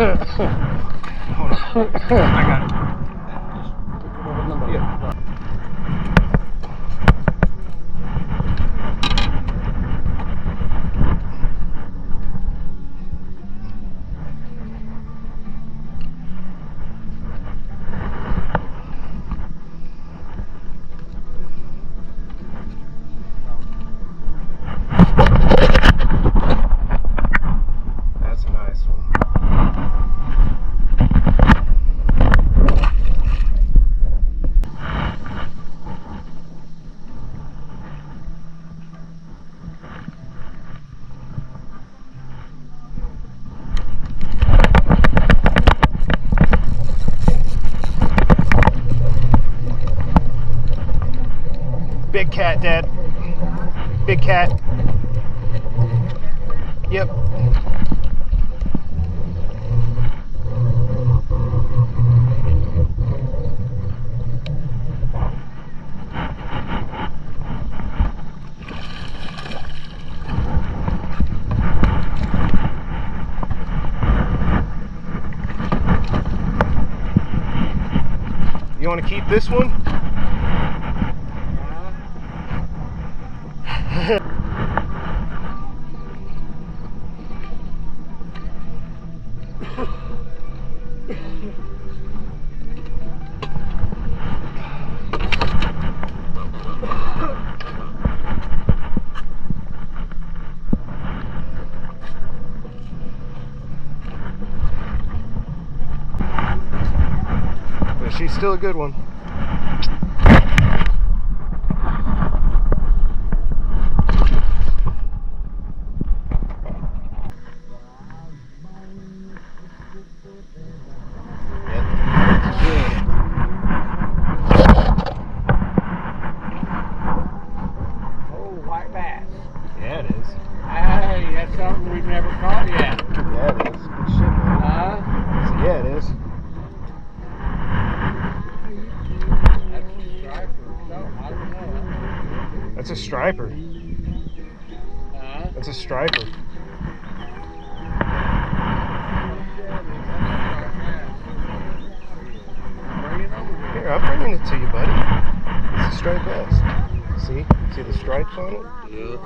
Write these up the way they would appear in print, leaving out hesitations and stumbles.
Hold on. I got it. Yeah. That's a nice one. Big cat, Dad. Big cat. Yep. You want to keep this one? But she's still a good one. Something we've never caught yet. Yeah, it is. Good shit, man. Yeah, it is. That's a striper. That's a striper. Here, I'm bringing it to you, buddy. It's a striped bass. See? See the stripes on it? Yeah.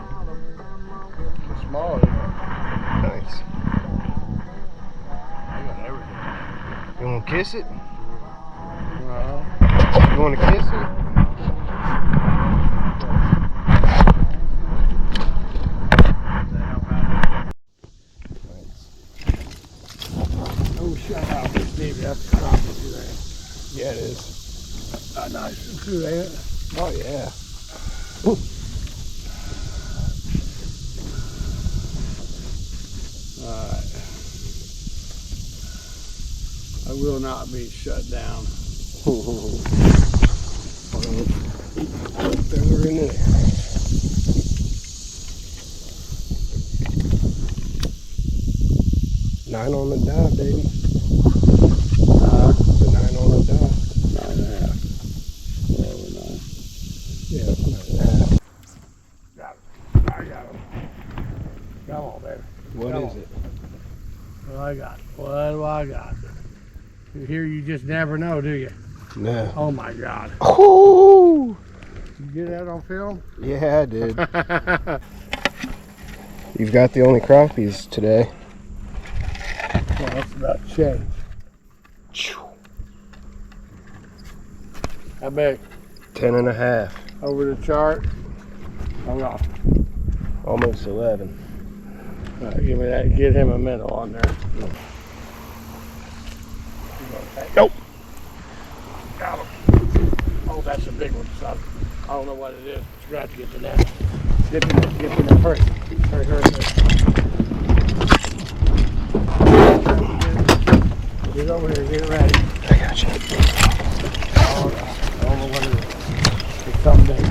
It's small, isn't it? Nice. I got everything. You want to kiss it? Uh-huh. You want to kiss it? Oh, shut up, baby. That's the crappie too, ain't it? Yeah, it is. Nice and true, ain't it? Oh, yeah. Alright. I will not be shut down. Throw her in there. Nine on the dot, baby. It's a 9 on the dot. 9.5. Yeah, 9. Yeah, it's 9.5. Got it. I got him. Come on, baby. What is it? What do I got? What do I got? Here you just never know, do you? No. Oh my God. Oh! You get that on film? Yeah, I did. You've got the only crappies today. Well, that's about to change. How big? 10.5. Over the chart? Hold on. Almost 11. All right, give me that. Get him a minnow on there. Nope. Got him. Oh, that's a big one, son. I don't know what it is. But you got to get to that. Get in there. Hurry. Hurry, hurry, hurry. Get over here. Get it ready. I got you. I don't know what it is. It's something big.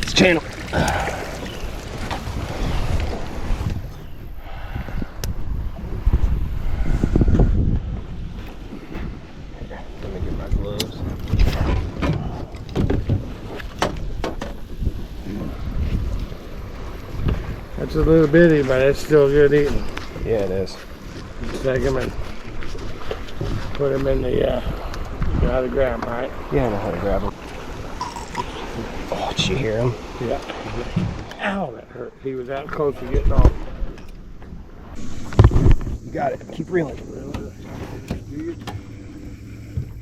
It's channel. Let me get my gloves. That's a little bitty, but it's still good eating. Yeah, it is. Just take him and put him in the, you know how to grab him, right? Yeah, I know how to grab him. Oh, did you hear him? Yeah. Ow, that hurt. He was that close to getting off. You got it. Keep reeling.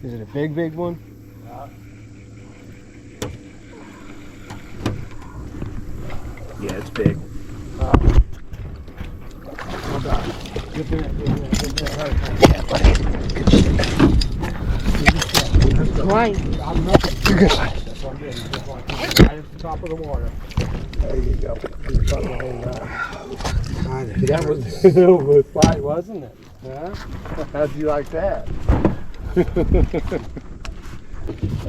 Is it a big one? Yeah, it's big. Hold on. Get there. Yeah, buddy. Good shit. That's right. I'm nothing. You're good. That's what I'm doing. Just like right at the top of the water. There you go. That was a little fight, wasn't it? Huh? How'd you like that?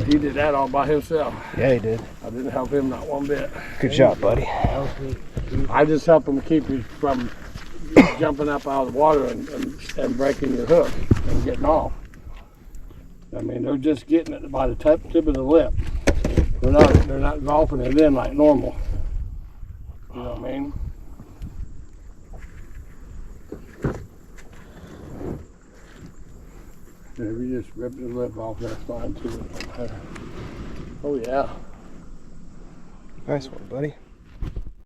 He did that all by himself. Yeah, he did. I didn't help him not one bit. Good job, buddy. I just helped him keep you from jumping up out of the water and breaking your hook and getting off. I mean, they're just getting it by the tip of the lip. They're not golfing it in like normal. You know what I mean? If you just rip the lip off, that's fine too. Oh yeah. Nice one, buddy.